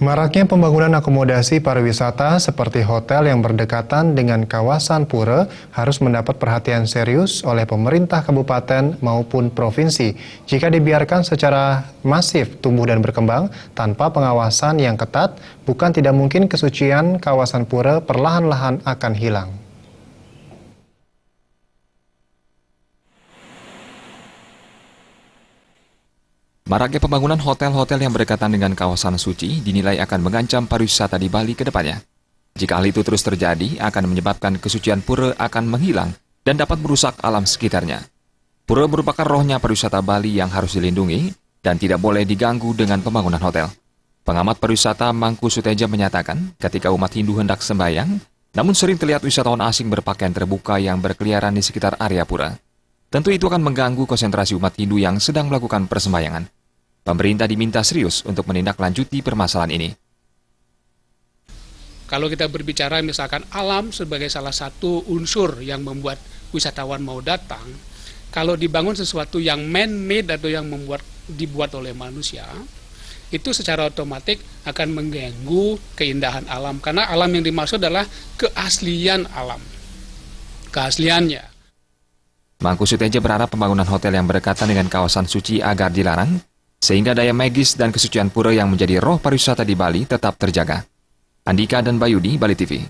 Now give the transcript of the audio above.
Maraknya pembangunan akomodasi pariwisata seperti hotel yang berdekatan dengan kawasan pura harus mendapat perhatian serius oleh pemerintah kabupaten maupun provinsi. Jika dibiarkan secara masif tumbuh dan berkembang tanpa pengawasan yang ketat, bukan tidak mungkin kesucian kawasan pura perlahan-lahan akan hilang. Maraknya pembangunan hotel-hotel yang berdekatan dengan kawasan suci dinilai akan mengancam pariwisata di Bali ke depannya. Jika hal itu terus terjadi, akan menyebabkan kesucian pura akan menghilang dan dapat merusak alam sekitarnya. Pura merupakan rohnya pariwisata Bali yang harus dilindungi dan tidak boleh diganggu dengan pembangunan hotel. Pengamat pariwisata Mangku Suteja menyatakan, ketika umat Hindu hendak sembahyang, namun sering terlihat wisatawan asing berpakaian terbuka yang berkeliaran di sekitar area pura. Tentu itu akan mengganggu konsentrasi umat Hindu yang sedang melakukan persembahyangan. Pemerintah diminta serius untuk menindaklanjuti permasalahan ini. Kalau kita berbicara misalkan alam sebagai salah satu unsur yang membuat wisatawan mau datang, kalau dibangun sesuatu yang man-made atau yang dibuat oleh manusia, itu secara otomatis akan mengganggu keindahan alam. Karena alam yang dimaksud adalah keaslian alam, keasliannya. Mangku Suteja berharap pembangunan hotel yang berdekatan dengan kawasan suci agar dilarang, sehingga daya magis dan kesucian pura yang menjadi roh pariwisata di Bali tetap terjaga. Andika dan Bayudi, Bali TV.